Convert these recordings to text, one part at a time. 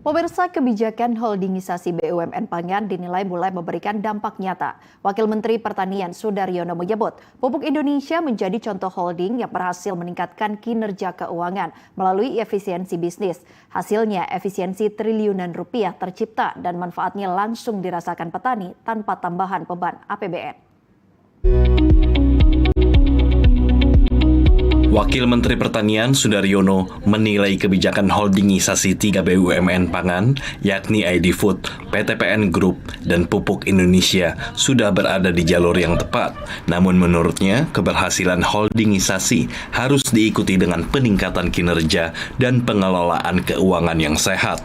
Pemirsa, kebijakan holdingisasi BUMN pangan dinilai mulai memberikan dampak nyata. Wakil Menteri Pertanian Sudaryono menyebut, pupuk Indonesia menjadi contoh holding yang berhasil meningkatkan kinerja keuangan melalui efisiensi bisnis. Hasilnya, efisiensi triliunan rupiah tercipta dan manfaatnya langsung dirasakan petani tanpa tambahan beban APBN. Wakil Menteri Pertanian Sudaryono menilai kebijakan holdingisasi 3 BUMN pangan, yakni ID Food, PTPN Group, dan Pupuk Indonesia sudah berada di jalur yang tepat. Namun menurutnya, keberhasilan holdingisasi harus diikuti dengan peningkatan kinerja dan pengelolaan keuangan yang sehat.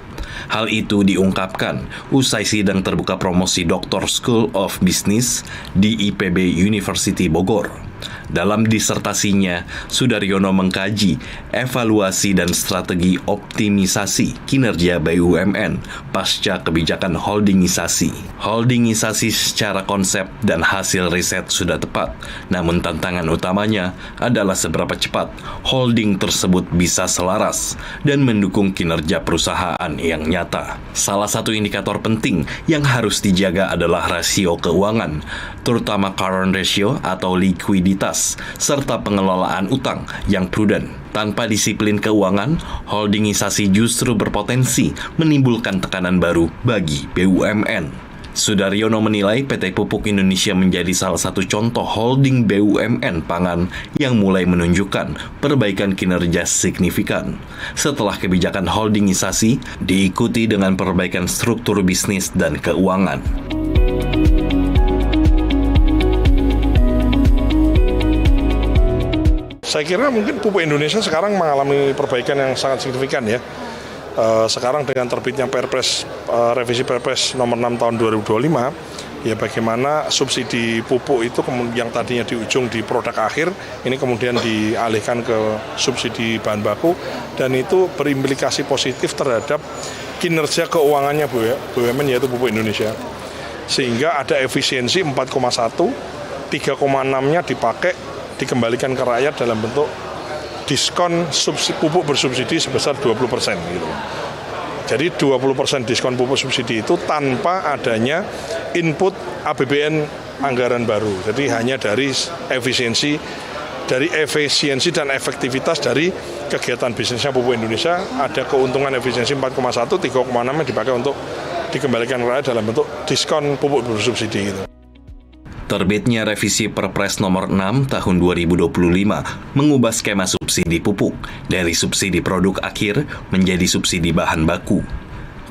Hal itu diungkapkan usai sidang terbuka promosi Doctor School of Business di IPB University Bogor. Dalam disertasinya, Sudaryono mengkaji evaluasi dan strategi optimisasi kinerja BUMN pasca kebijakan holdingisasi. Holdingisasi secara konsep dan hasil riset sudah tepat, namun tantangan utamanya adalah seberapa cepat holding tersebut bisa selaras dan mendukung kinerja perusahaan yang nyata. Salah satu indikator penting yang harus dijaga adalah rasio keuangan, terutama current ratio atau likuiditas, serta pengelolaan utang yang prudent. Tanpa disiplin keuangan, holdingisasi justru berpotensi menimbulkan tekanan baru bagi BUMN. Sudaryono menilai PT Pupuk Indonesia menjadi salah satu contoh holding BUMN pangan yang mulai menunjukkan perbaikan kinerja signifikan. Setelah kebijakan holdingisasi diikuti dengan perbaikan struktur bisnis dan keuangan. Saya kira mungkin Pupuk Indonesia sekarang mengalami perbaikan yang sangat signifikan ya. Sekarang dengan terbitnya Perpres, revisi Perpres nomor 6 tahun 2025, ya bagaimana subsidi pupuk itu yang tadinya di ujung di produk akhir, ini kemudian dialihkan ke subsidi bahan baku, dan itu berimplikasi positif terhadap kinerja keuangannya BUMN yaitu Pupuk Indonesia. Sehingga ada efisiensi 4,1, 3,6-nya dikembalikan ke rakyat dalam bentuk diskon pupuk bersubsidi sebesar 20% gitu. Jadi 20% diskon pupuk subsidi itu tanpa adanya input APBN anggaran baru. Jadi hanya dari efisiensi dan efektivitas dari kegiatan bisnisnya Pupuk Indonesia ada keuntungan efisiensi 4,1, 3,6 yang dipakai untuk dikembalikan ke rakyat dalam bentuk diskon pupuk bersubsidi gitu. Terbitnya revisi Perpres nomor 6 tahun 2025 mengubah skema subsidi pupuk dari subsidi produk akhir menjadi subsidi bahan baku.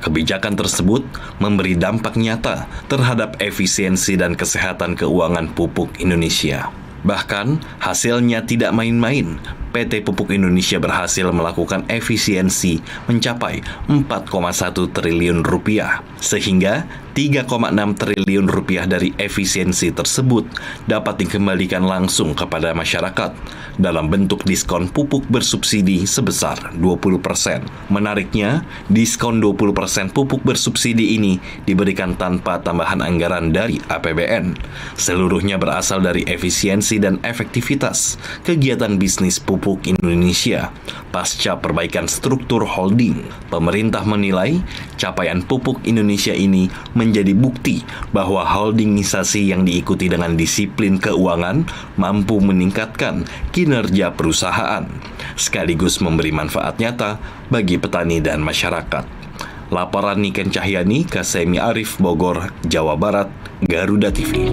Kebijakan tersebut memberi dampak nyata terhadap efisiensi dan kesehatan keuangan Pupuk Indonesia. Bahkan, hasilnya tidak main-main. PT Pupuk Indonesia berhasil melakukan efisiensi mencapai 4,1 triliun rupiah, sehingga 3,6 triliun rupiah dari efisiensi tersebut dapat dikembalikan langsung kepada masyarakat dalam bentuk diskon pupuk bersubsidi sebesar 20%. Menariknya, diskon 20% pupuk bersubsidi ini diberikan tanpa tambahan anggaran dari APBN. Seluruhnya berasal dari efisiensi dan efektivitas kegiatan bisnis Pupuk Indonesia. Pasca perbaikan struktur holding, pemerintah menilai capaian Pupuk Indonesia ini menjadi bukti bahwa holdingisasi yang diikuti dengan disiplin keuangan mampu meningkatkan kinerja perusahaan, sekaligus memberi manfaat nyata bagi petani dan masyarakat. Laporan Niken Cahyani, Kasemi Arif, Bogor, Jawa Barat, Garuda TV.